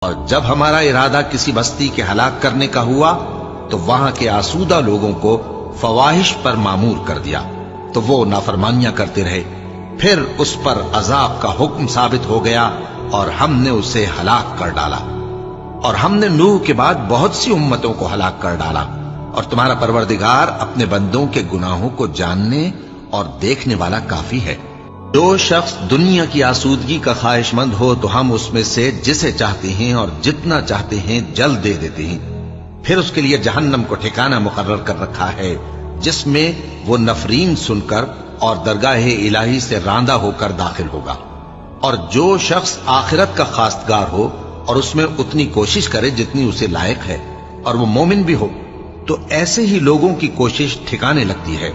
اور جب ہمارا ارادہ کسی بستی کے ہلاک کرنے کا ہوا تو وہاں کے آسودہ لوگوں کو فواحش پر مامور کر دیا، تو وہ نافرمانیاں کرتے رہے۔ پھر اس پر عذاب کا حکم ثابت ہو گیا اور ہم نے اسے ہلاک کر ڈالا۔ اور ہم نے نوح کے بعد بہت سی امتوں کو ہلاک کر ڈالا، اور تمہارا پروردگار اپنے بندوں کے گناہوں کو جاننے اور دیکھنے والا کافی ہے۔ جو شخص دنیا کی آسودگی کا خواہش مند ہو تو ہم اس میں سے جسے چاہتے ہیں اور جتنا چاہتے ہیں جلد دے دیتے ہیں۔ پھر اس کے لیے جہنم کو ٹھکانہ مقرر کر رکھا ہے، جس میں وہ نفرین سن کر اور درگاہ الہی سے راندہ ہو کر داخل ہوگا۔ اور جو شخص آخرت کا خواستگار ہو اور اس میں اتنی کوشش کرے جتنی اسے لائق ہے، اور وہ مومن بھی ہو، تو ایسے ہی لوگوں کی کوشش ٹھکانے لگتی ہے۔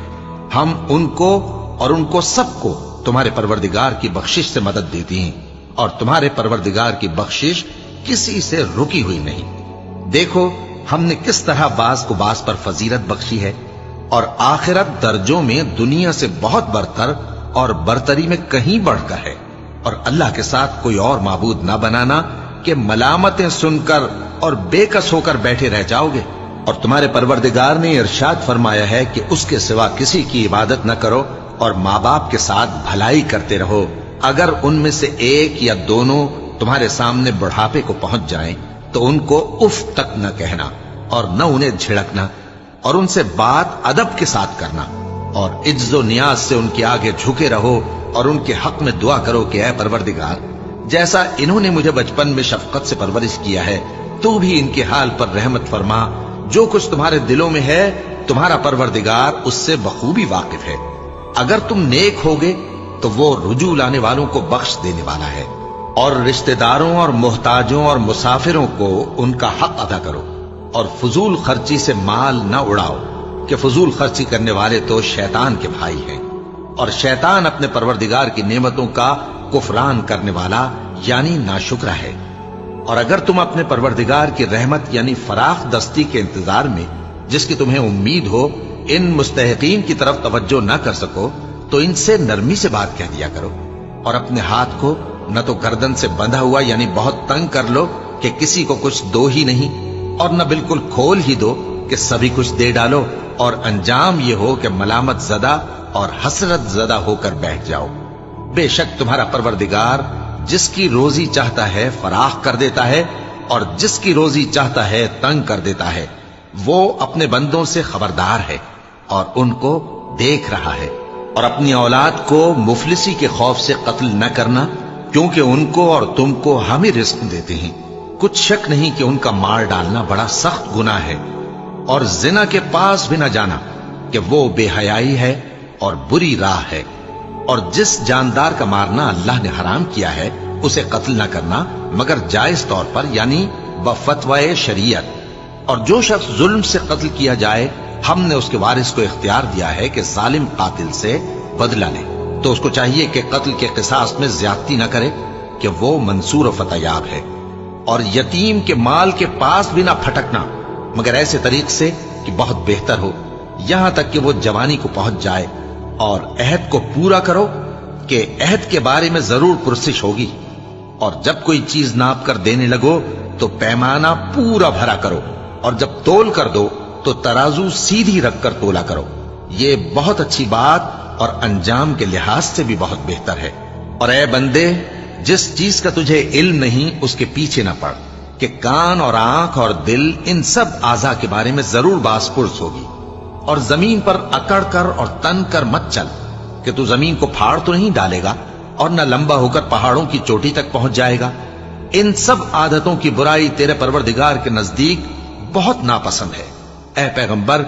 ہم ان کو اور ان کو سب کو تمہارے پروردگار کی بخشش سے مدد دیتی ہیں، اور تمہارے پروردگار کی بخشش کسی سے رکی ہوئی نہیں۔ دیکھو ہم نے کس طرح بعض کو بعض پر فضیلت بخشی ہے، اور آخرت درجوں میں دنیا سے بہت برتر اور برتری میں کہیں بڑھ کر ہے۔ اور اللہ کے ساتھ کوئی اور معبود نہ بنانا کہ ملامتیں سن کر اور بے کس ہو کر بیٹھے رہ جاؤ گے۔ اور تمہارے پروردگار نے ارشاد فرمایا ہے کہ اس کے سوا کسی کی عبادت نہ کرو، اور ماں باپ کے ساتھ بھلائی کرتے رہو، اگر ان میں سے ایک یا دونوں تمہارے سامنے بڑھاپے کو پہنچ جائیں تو ان کو اف تک نہ کہنا، اور نہ انہیں جھڑکنا، اور ان سے بات ادب کے ساتھ کرنا، اور عجز و نیاز سے ان کے آگے جھکے رہو، اور ان کے حق میں دعا کرو کہ اے پروردگار، جیسا انہوں نے مجھے بچپن میں شفقت سے پرورش کیا ہے، تو بھی ان کے حال پر رحمت فرما۔ جو کچھ تمہارے دلوں میں ہے تمہارا پروردگار اس سے بخوبی واقف ہے۔ اگر تم نیک ہوگے تو وہ رجوع لانے والوں کو بخش دینے والا ہے۔ اور رشتہ داروں اور محتاجوں اور مسافروں کو ان کا حق ادا کرو، اور فضول خرچی سے مال نہ اڑاؤ، کہ فضول خرچی کرنے والے تو شیطان کے بھائی ہیں، اور شیطان اپنے پروردگار کی نعمتوں کا کفران کرنے والا یعنی ناشکرا ہے۔ اور اگر تم اپنے پروردگار کی رحمت یعنی فراخ دستی کے انتظار میں، جس کی تمہیں امید ہو، ان مستحقین کی طرف توجہ نہ کر سکو تو ان سے نرمی سے بات کہہ دیا کرو، اور اپنے ہاتھ کو نہ تو گردن سے بندھا ہوا یعنی بہت تنگ کر لو کہ کسی کو کچھ دو ہی نہیں، اور نہ بالکل کھول ہی دو کہ سبھی کچھ دے ڈالو، اور انجام یہ ہو کہ ملامت زدہ اور حسرت زدہ ہو کر بیٹھ جاؤ۔ بے شک تمہارا پروردگار جس کی روزی چاہتا ہے فراخ کر دیتا ہے، اور جس کی روزی چاہتا ہے تنگ کر دیتا ہے۔ وہ اپنے بندوں سے خبردار ہے اور ان کو دیکھ رہا ہے۔ اور اپنی اولاد کو مفلسی کے خوف سے قتل نہ کرنا، کیونکہ ان کو اور تم کو ہم ہی رزق دیتے ہیں۔ کچھ شک نہیں کہ ان کا مار ڈالنا بڑا سخت گناہ ہے۔ اور زنا کے پاس بھی نہ جانا کہ وہ بے حیائی ہے اور بری راہ ہے۔ اور جس جاندار کا مارنا اللہ نے حرام کیا ہے اسے قتل نہ کرنا مگر جائز طور پر یعنی بفتوائے شریعت۔ اور جو شخص ظلم سے قتل کیا جائے ہم نے اس کے وارث کو اختیار دیا ہے کہ ظالم قاتل سے بدلہ لے، تو اس کو چاہیے کہ قتل کے قصاص میں زیادتی نہ کرے کہ وہ منصور و فتح یاب ہے۔ اور یتیم کے مال کے پاس بھی نہ پھٹکنا مگر ایسے طریق سے کہ بہت بہتر ہو، یہاں تک کہ وہ جوانی کو پہنچ جائے۔ اور عہد کو پورا کرو کہ عہد کے بارے میں ضرور پرسش ہوگی۔ اور جب کوئی چیز ناپ کر دینے لگو تو پیمانہ پورا بھرا کرو، اور جب تول کر دو تو ترازو سیدھی رکھ کر تولا کرو۔ یہ بہت اچھی بات اور انجام کے لحاظ سے بھی بہت بہتر ہے۔ اور اے بندے، جس چیز کا تجھے علم نہیں اس کے پیچھے نہ پڑ، کہ کان اور آنکھ اور دل ان سب اعضاء کے بارے میں ضرور باز پرس ہوگی۔ اور زمین پر اکڑ کر اور تن کر مت چل کہ تو زمین کو پھاڑ تو نہیں ڈالے گا، اور نہ لمبا ہو کر پہاڑوں کی چوٹی تک پہنچ جائے گا۔ ان سب عادتوں کی برائی تیرے پروردگار کے نزدیک بہت ناپسند ہے۔ اے پیغمبر،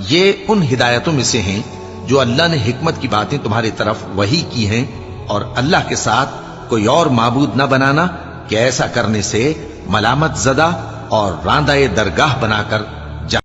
یہ ان ہدایتوں میں سے ہیں جو اللہ نے حکمت کی باتیں تمہاری طرف وحی کی ہیں، اور اللہ کے ساتھ کوئی اور معبود نہ بنانا کہ ایسا کرنے سے ملامت زدہ اور راندہ درگاہ بنا کر